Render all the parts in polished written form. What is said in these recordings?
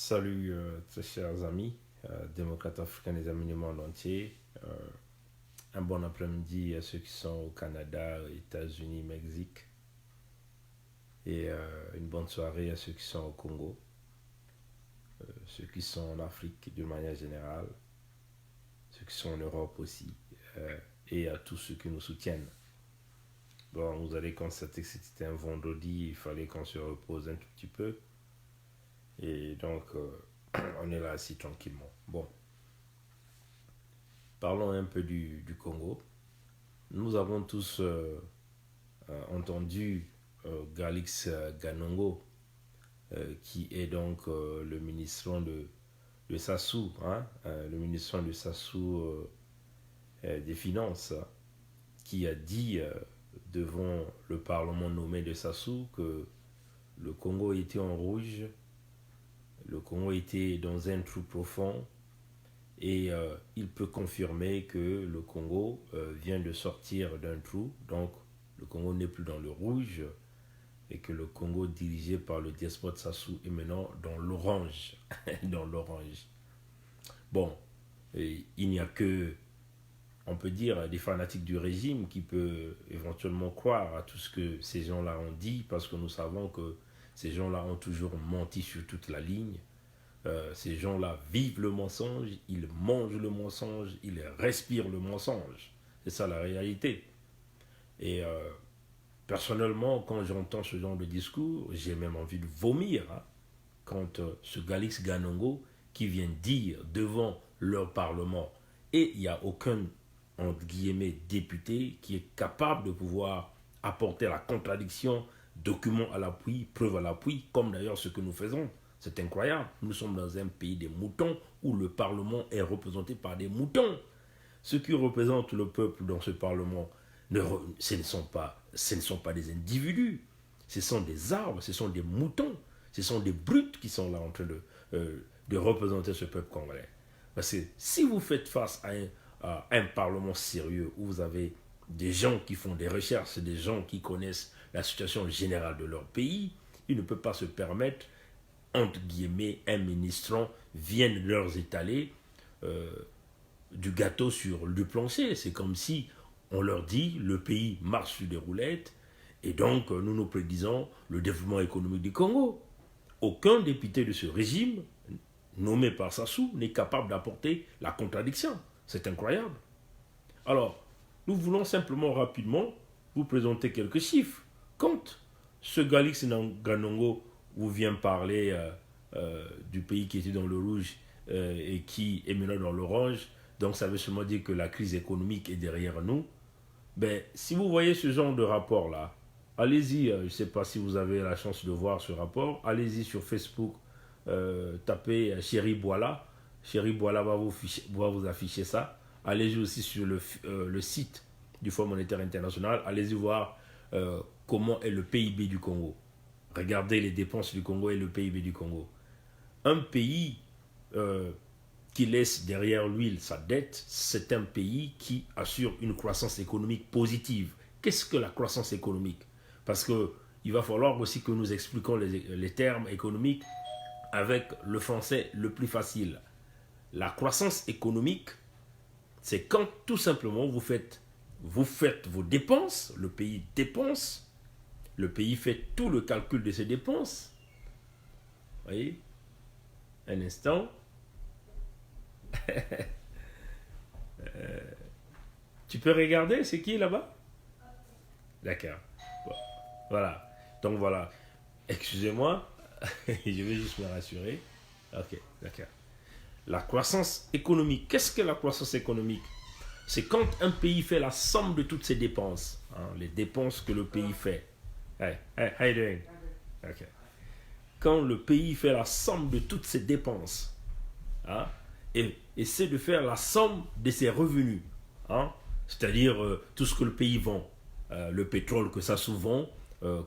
Salut très chers amis, démocrates africains des amis du monde entier. Un bon après-midi à ceux qui sont au Canada, aux États-Unis, Mexique. Et une bonne soirée à ceux qui sont au Congo, ceux qui sont en Afrique d'une manière générale, ceux qui sont en Europe aussi, et à tous ceux qui nous soutiennent. Bon, vous allez constater que c'était un vendredi, il fallait qu'on se repose un tout petit peu. Et donc, on est là assis tranquillement. Bon, parlons un peu du Congo. Nous avons tous entendu Galix Ganongo, qui est donc le ministre de Sassou, hein, le ministre de Sassou des Finances, qui a dit devant le Parlement nommé de Sassou que le Congo était en rouge, le Congo était dans un trou profond et il peut confirmer que le Congo vient de sortir d'un trou, donc le Congo n'est plus dans le rouge et que le Congo dirigé par le despote Sassou est maintenant dans l'orange. Dans l'orange. Bon, il n'y a que, on peut dire, des fanatiques du régime qui peuvent éventuellement croire à tout ce que ces gens-là ont dit parce que nous savons que ces gens-là ont toujours menti sur toute la ligne. Ces gens-là vivent le mensonge, ils mangent le mensonge, ils respirent le mensonge. C'est ça la réalité. Et personnellement, quand j'entends ce genre de discours, j'ai même envie de vomir. Hein, quand ce Galix Ganongo qui vient dire devant leur parlement, et il n'y a aucun, entre guillemets, député qui est capable de pouvoir apporter la contradiction, document à l'appui, preuve à l'appui, comme d'ailleurs ce que nous faisons. C'est incroyable. Nous sommes dans un pays des moutons où le Parlement est représenté par des moutons. Ceux qui représentent le peuple dans ce Parlement, ce ne sont pas des individus. Ce sont des arbres, ce sont des moutons. Ce sont des brutes qui sont là en train de représenter ce peuple congolais. Parce que si vous faites face à un Parlement sérieux où vous avez des gens qui font des recherches, des gens qui connaissent la situation générale de leur pays, ils ne peuvent pas se permettre entre guillemets, un ministrant viennent leur étaler du gâteau sur le plancher. C'est comme si on leur dit le pays marche sur des roulettes et donc nous nous prédisons le développement économique du Congo. Aucun député de ce régime nommé par Sassou n'est capable d'apporter la contradiction. C'est incroyable. Alors, nous voulons simplement rapidement vous présenter quelques chiffres. Quand ce Galix Ganongo vous vient parler du pays qui était dans le rouge et qui est maintenant dans l'orange, donc ça veut seulement dire que la crise économique est derrière nous. Ben, si vous voyez ce genre de rapport-là, allez-y, je ne sais pas si vous avez la chance de voir ce rapport, allez-y sur Facebook, tapez Chéri Boila, Chéri Boila va vous afficher ça. Allez-y aussi sur le site du Fonds monétaire international, allez-y voir comment est le PIB du Congo. Regardez les dépenses du Congo et le PIB du Congo. Un pays qui laisse derrière lui sa dette, c'est un pays qui assure une croissance économique positive. Qu'est-ce que la croissance économique? Parce qu'il va falloir aussi que nous expliquions les termes économiques avec le français le plus facile. La croissance économique, c'est quand tout simplement vous faites vos dépenses, le pays dépense, le pays fait tout le calcul de ses dépenses. Vous voyez? Un instant. Tu peux regarder, c'est qui là-bas? D'accord. Bon. Voilà. Donc voilà. Excusez-moi, je vais juste me rassurer. Ok, d'accord. La croissance économique. Qu'est-ce que la croissance économique? C'est quand un pays fait la somme de toutes ses dépenses. Hein, les dépenses que le pays fait. Hey, how you doing? Okay. Quand le pays fait la somme de toutes ses dépenses, hein, et essaie de faire la somme de ses revenus, hein, c'est-à-dire tout ce que le pays vend, le pétrole que ça souvent,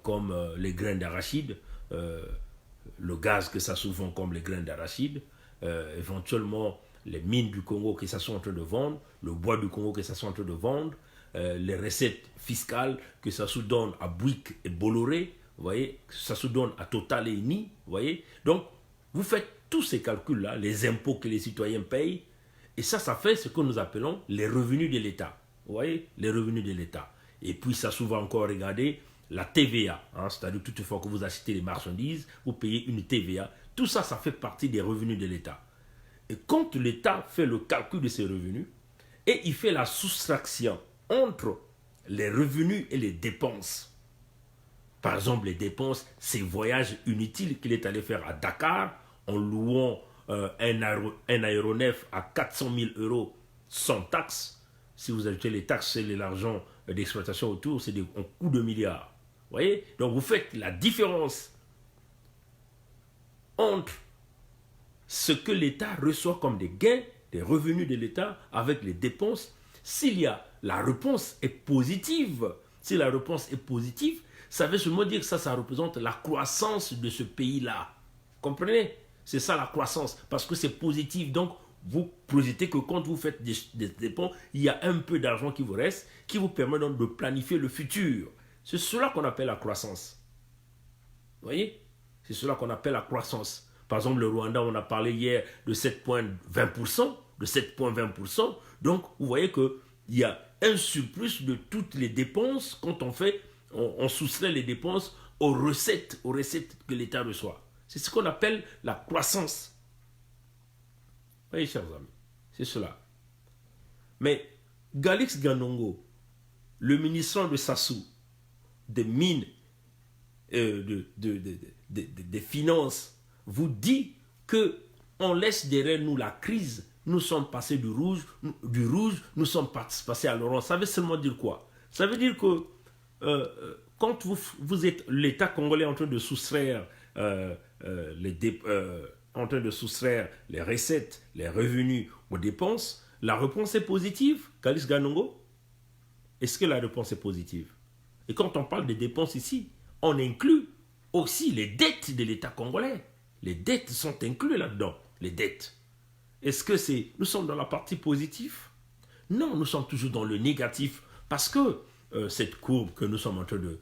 comme les graines d'arachide, le gaz que ça souvent comme les graines d'arachide, éventuellement les mines du Congo que ça soit en train de vendre, le bois du Congo que ça soit en train de vendre, les recettes fiscales que ça se donne à Bouygues et Bolloré, vous voyez, ça se donne à Total et Eni, vous voyez. Donc, Vous faites tous ces calculs-là, les impôts que les citoyens payent, et ça fait ce que nous appelons les revenus de l'État. Vous voyez, les revenus de l'État. Et puis ça souvent encore regarder la TVA, hein, c'est-à-dire toutefois que vous achetez les marchandises, vous payez une TVA. Tout ça, ça fait partie des revenus de l'État. Et quand l'État fait le calcul de ses revenus, et il fait la soustraction entre les revenus et les dépenses. Par exemple, les dépenses, ces voyages inutiles qu'il est allé faire à Dakar, en louant un aéronef à 400 000 euros sans taxes. Si vous ajoutez les taxes et l'argent d'exploitation autour, c'est un coût de milliards. Vous voyez? Donc vous faites la différence entre ce que l'État reçoit comme des gains, des revenus de l'État, avec les dépenses. S'il y a la réponse est positive, si la réponse est positive, ça veut seulement dire que ça représente la croissance de ce pays-là. Comprenez? C'est ça la croissance, parce que c'est positif. Donc, vous projetez que quand vous faites des dépenses, il y a un peu d'argent qui vous reste, qui vous permet donc de planifier le futur. C'est cela qu'on appelle la croissance. Vous voyez? C'est cela qu'on appelle la croissance. Par exemple, le Rwanda, on a parlé hier de 7,20%, de 7,20%. Donc, vous voyez qu'il y a un surplus de toutes les dépenses quand on soustrait les dépenses aux recettes que l'État reçoit. C'est ce qu'on appelle la croissance. Vous voyez, chers amis, c'est cela. Mais Galix Ganongo, le ministre de Sassou, des mines, des finances, vous dit qu'on laisse derrière nous la crise. Nous sommes passés du rouge, nous sommes passés à l'orange. Ça veut seulement dire quoi? Ça veut dire que quand vous êtes l'État congolais en train de soustraire les recettes, les revenus aux dépenses, la réponse est positive, Galix Ganongo? Est-ce que la réponse est positive? Et quand on parle des dépenses ici, on inclut aussi les dettes de l'État congolais. Les dettes sont incluses là-dedans, les dettes. Est-ce que nous sommes dans la partie positive? Non, nous sommes toujours dans le négatif, parce que cette courbe que nous sommes en train de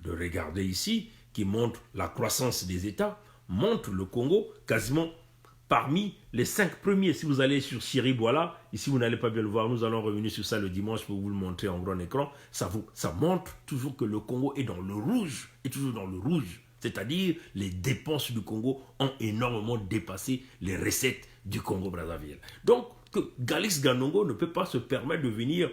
regarder ici, qui montre la croissance des États, montre le Congo quasiment parmi les 5 premiers. Si vous allez sur Siri Boila, ici vous n'allez pas bien le voir, nous allons revenir sur ça le dimanche pour vous le montrer en grand écran, ça montre toujours que le Congo est dans le rouge, est toujours dans le rouge. C'est-à-dire les dépenses du Congo ont énormément dépassé les recettes du Congo-Brazzaville. Donc, que Galix Ganongo ne peut pas se permettre de venir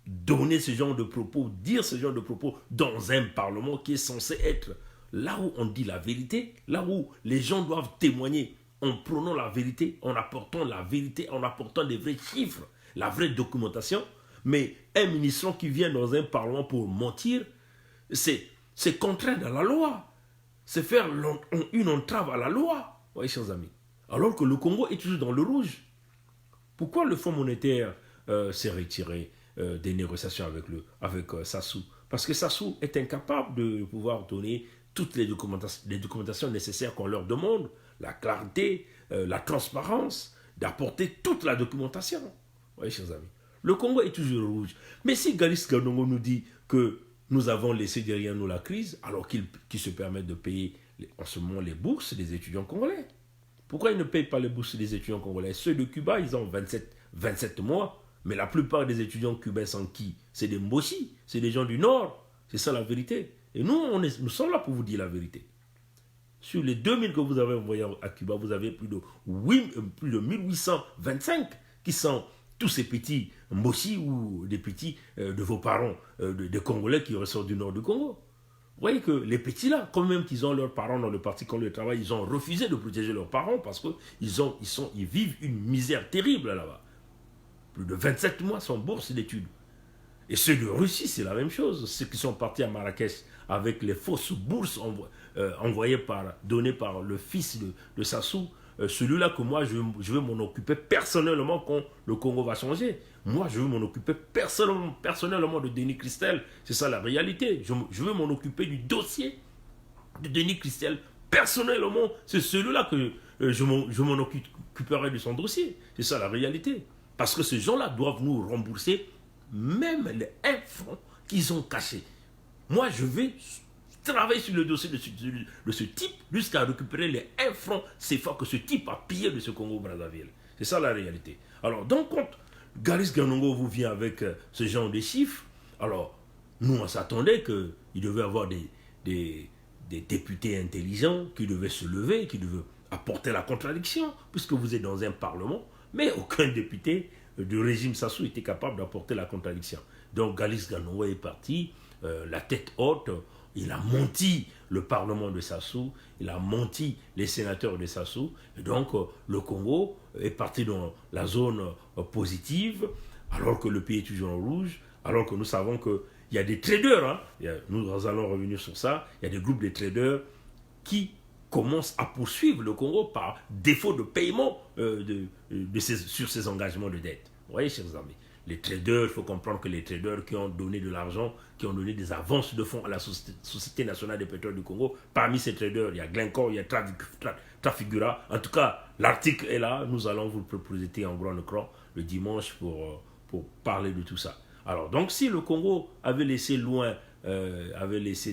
donner ce genre de propos, dire ce genre de propos dans un parlement qui est censé être là où on dit la vérité, là où les gens doivent témoigner en prônant la vérité, en apportant la vérité, en apportant des vrais chiffres, la vraie documentation. Mais un ministre qui vient dans un parlement pour mentir, c'est contraire à la loi. C'est faire une entrave à la loi, oui, chers amis. Alors que le Congo est toujours dans le rouge. Pourquoi le Fonds monétaire s'est retiré des négociations avec Sassou? Parce que Sassou est incapable de pouvoir donner toutes les documentations nécessaires qu'on leur demande, la clarté, la transparence, d'apporter toute la documentation. Oui, chers amis. Le Congo est toujours rouge. Mais si Galix Ganongo nous dit que nous avons laissé derrière nous la crise, alors qu'il se permet de payer en ce moment les bourses des étudiants congolais. Pourquoi ils ne payent pas les bourses des étudiants congolais? Ceux de Cuba, ils ont 27 mois, mais la plupart des étudiants cubains sont qui? C'est des Mboshi, c'est des gens du Nord. C'est ça la vérité. Et nous sommes là pour vous dire la vérité. Sur les 2000 que vous avez envoyés à Cuba, vous avez plus de 1825 qui sont tous ces petits Mboshi ou des petits de vos parents, des Congolais qui ressortent du nord du Congo. Vous voyez que les petits là, quand même qu'ils ont leurs parents dans le parti Congolais de travail, ils ont refusé de protéger leurs parents parce qu'ils vivent une misère terrible là-bas. Plus de 27 mois sans bourse d'études. Et ceux de Russie, c'est la même chose. Ceux qui sont partis à Marrakech avec les fausses bourses données par le fils de Sassou, celui-là que moi, je veux m'en occuper personnellement quand le Congo va changer. Moi, je veux m'en occuper personnellement de Denis Christel. C'est ça la réalité. Je veux m'en occuper du dossier de Denis Christel. Personnellement, c'est celui-là que je m'en occuperai de son dossier. C'est ça la réalité. Parce que ces gens-là doivent nous rembourser même les 1 franc qu'ils ont caché. Moi, je vais travailler sur le dossier de ce type jusqu'à récupérer les 1 franc CFA que ce type a pillé de ce Congo-Brazzaville. C'est ça la réalité. Alors, donc, quand Garis Ganongo vous vient avec ce genre de chiffres, alors, nous, on s'attendait qu'il devait y avoir des députés intelligents qui devaient se lever, qui devaient apporter la contradiction, puisque vous êtes dans un parlement, mais aucun député du régime Sassou était capable d'apporter la contradiction. Donc Galis Ganongo est parti, la tête haute, il a menti le parlement de Sassou, il a menti les sénateurs de Sassou, et donc le Congo est parti dans la zone positive, alors que le pays est toujours en rouge, alors que nous savons qu'il y a des traders, hein, nous allons revenir sur ça, il y a des groupes de traders qui commencent à poursuivre le Congo par défaut de paiement sur ses engagements de dette. Vous voyez, chers amis, les traders, il faut comprendre que les traders qui ont donné de l'argent, qui ont donné des avances de fonds à la Société nationale des pétroles du Congo, parmi ces traders, il y a Glencore, il y a Trafigura. En tout cas, l'article est là, nous allons vous le proposer en grand écran le dimanche pour parler de tout ça. Alors, donc, si le Congo avait laissé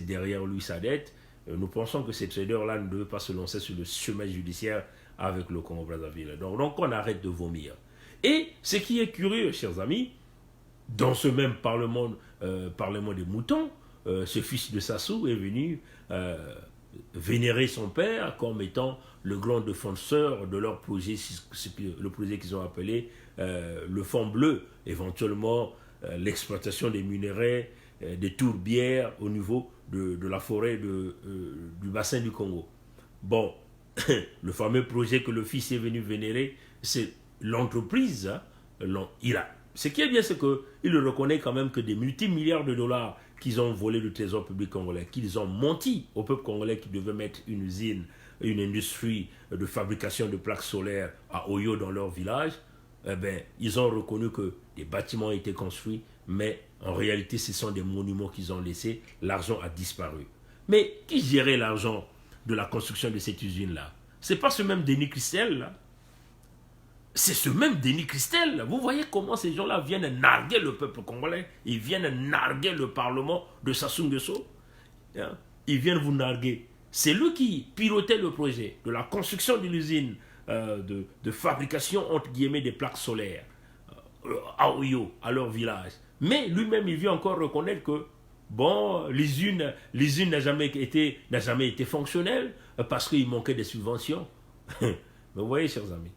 derrière lui sa dette, nous pensons que ces traders-là ne devaient pas se lancer sur le chemin judiciaire avec le Congo-Brazzaville. Donc, on arrête de vomir. Et ce qui est curieux, chers amis, dans ce même parlement des moutons, ce fils de Sassou est venu vénérer son père comme étant le grand défenseur de leur projet, le projet qu'ils ont appelé le Fonds bleu, éventuellement l'exploitation des minerais, des tourbières au niveau de la forêt du bassin du Congo. Bon, le fameux projet que le fils est venu vénérer, c'est l'entreprise. Ce qui est bien, c'est qu'il reconnaît quand même que des multimilliards de dollars qu'ils ont volés du trésor public congolais, qu'ils ont menti au peuple congolais qui devait mettre une usine, une industrie de fabrication de plaques solaires à Oyo dans leur village, ils ont reconnu que des bâtiments ont été construits, mais en réalité, ce sont des monuments qu'ils ont laissés. L'argent a disparu. Mais qui gérait l'argent de la construction de cette usine-là? Ce n'est pas ce même Denis Christel, là. C'est ce même Denis Christel. Vous voyez comment ces gens-là viennent narguer le peuple congolais. Ils viennent narguer le parlement de Sassou Nguesso. Ils viennent vous narguer. C'est lui qui pilotait le projet de la construction de l'usine de fabrication, entre guillemets, des plaques solaires à Oyo, à leur village. Mais lui-même, il vient encore reconnaître que bon, l'usine n'a jamais été fonctionnelle parce qu'il manquait des subventions. Mais vous voyez, chers amis,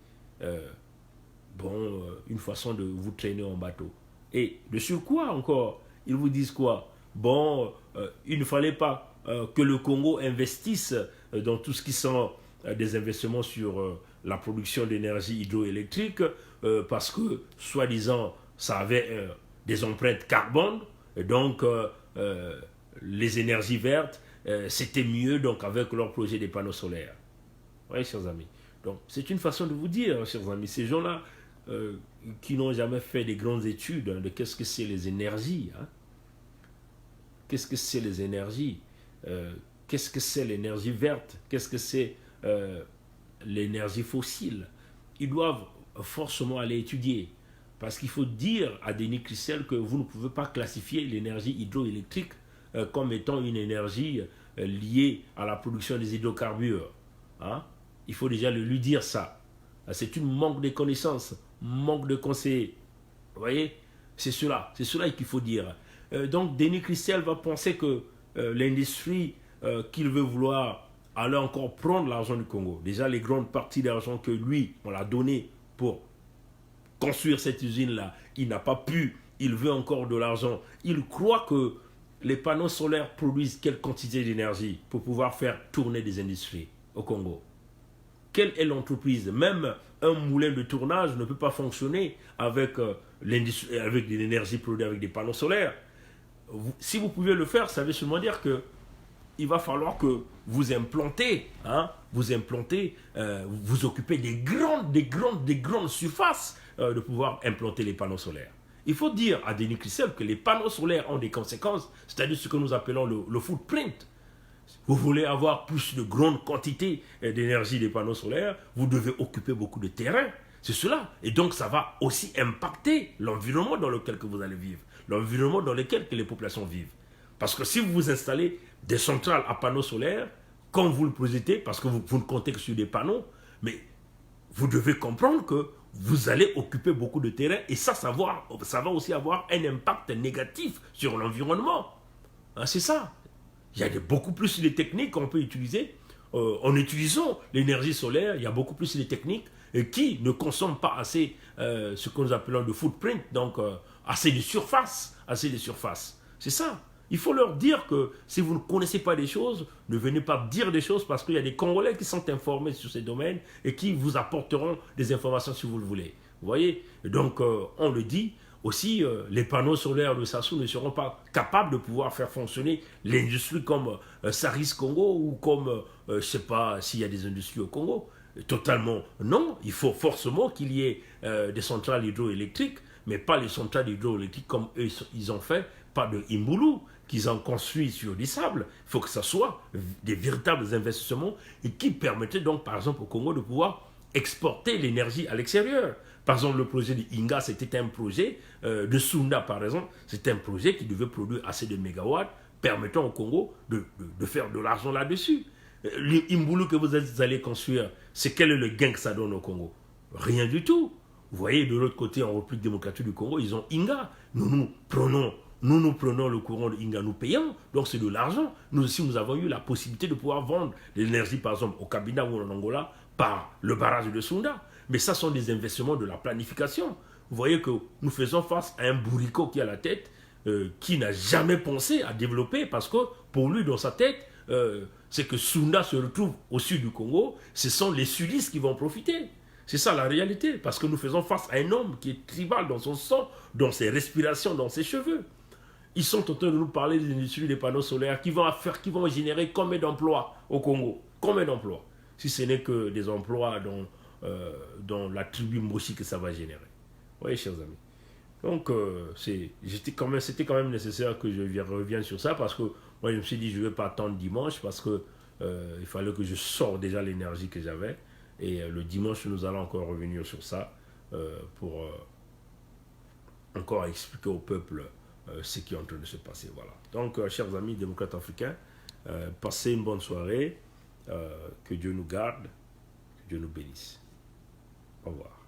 une façon de vous traîner en bateau. Et de surcroît encore, ils vous disent quoi? Bon, il ne fallait pas que le Congo investisse dans tout ce qui sont des investissements sur la production d'énergie hydroélectrique parce que, soi-disant, ça avait des empreintes carbone, et donc les énergies vertes, c'était mieux donc avec leur projet des panneaux solaires. Oui, chers amis. Donc, c'est une façon de vous dire, chers amis, ces gens-là qui n'ont jamais fait des grandes études de qu'est-ce que c'est les énergies. Qu'est-ce que c'est les énergies? Qu'est-ce que c'est l'énergie verte? Qu'est-ce que c'est l'énergie fossile? Ils doivent forcément aller étudier. Parce qu'il faut dire à Denis Christel que vous ne pouvez pas classifier l'énergie hydroélectrique comme étant une énergie liée à la production des hydrocarbures. Il faut déjà lui dire ça. C'est une manque de connaissances, manque de conseillers. Vous voyez? C'est cela qu'il faut dire. Donc Denis Christel va penser que l'industrie qu'il veut vouloir aller encore prendre l'argent du Congo. Déjà les grandes parties d'argent que lui, on l'a donné pour construire cette usine-là, il n'a pas pu, il veut encore de l'argent. Il croit que les panneaux solaires produisent quelle quantité d'énergie pour pouvoir faire tourner des industries au Congo. Quelle est l'entreprise? Même un moulin de tournage ne peut pas fonctionner avec de l'énergie produite avec des panneaux solaires. Si vous pouvez le faire, ça veut seulement dire que il va falloir que vous implantez, vous occupez des grandes surfaces de pouvoir implanter les panneaux solaires. Il faut dire à Denis Christel que les panneaux solaires ont des conséquences, c'est-à-dire ce que nous appelons le footprint. Vous voulez avoir plus de grandes quantités d'énergie des panneaux solaires, vous devez occuper beaucoup de terrain. C'est cela. Et donc, ça va aussi impacter l'environnement dans lequel que vous allez vivre, l'environnement dans lequel que les populations vivent. Parce que si vous installez des centrales à panneaux solaires, comme vous le projetez, parce que vous ne comptez que sur des panneaux, mais vous devez comprendre que vous allez occuper beaucoup de terrain et ça va aussi avoir un impact négatif sur l'environnement. Hein, c'est ça. Il y a beaucoup plus de techniques qu'on peut utiliser. En utilisant l'énergie solaire, il y a beaucoup plus de techniques qui ne consomment pas assez ce que nous appelons de footprint, donc assez de surface. Assez de surface. C'est ça. Il faut leur dire que si vous ne connaissez pas des choses, ne venez pas dire des choses parce qu'il y a des Congolais qui sont informés sur ces domaines et qui vous apporteront des informations si vous le voulez. Vous voyez? Donc, on le dit, aussi, les panneaux solaires de Sassou ne seront pas capables de pouvoir faire fonctionner l'industrie comme Saris Congo ou comme, je ne sais pas s'il y a des industries au Congo. Totalement non. Il faut forcément qu'il y ait des centrales hydroélectriques, mais pas les centrales hydroélectriques comme eux, ils ont fait, pas de Imbulu, qu'ils ont construit sur du sable. Il faut que ce soit des véritables investissements et qui permettaient donc, par exemple, au Congo de pouvoir exporter l'énergie à l'extérieur. Par exemple, le projet de Inga, c'était un projet de Sunda, par exemple, c'était un projet qui devait produire assez de mégawatts permettant au Congo de faire de l'argent là-dessus. L'imbulu que vous allez construire, c'est quel est le gain que ça donne au Congo? Rien du tout. Vous voyez, de l'autre côté, en République démocratique du Congo, ils ont Inga. Nous prenons le courant de Inga, nous payons, donc c'est de l'argent. Nous aussi, nous avons eu la possibilité de pouvoir vendre de l'énergie, par exemple, au Cabinda ou en Angola, par le barrage de Sunda. Mais ça sont des investissements de la planification. Vous voyez que nous faisons face à un bourricot qui a la tête, qui n'a jamais pensé à développer, parce que pour lui, dans sa tête, c'est que Sunda se retrouve au sud du Congo, ce sont les sudistes qui vont profiter. C'est ça la réalité, parce que nous faisons face à un homme qui est tribal dans son sang, dans ses respirations, dans ses cheveux. Ils sont en train de nous parler des industries des panneaux solaires qui vont générer combien d'emplois au Congo? Combien d'emplois? Si ce n'est que des emplois dans la tribu Moshi que ça va générer. Vous voyez, chers amis. Donc, c'était quand même nécessaire que je revienne sur ça parce que moi, je me suis dit, je ne vais pas attendre dimanche parce que il fallait que je sorte déjà l'énergie que j'avais. Et le dimanche, nous allons encore revenir sur ça pour encore expliquer au peuple ce qui est en train de se passer. Voilà. Donc, chers amis démocrates africains, passez une bonne soirée. Que Dieu nous garde, que Dieu nous bénisse. Au revoir.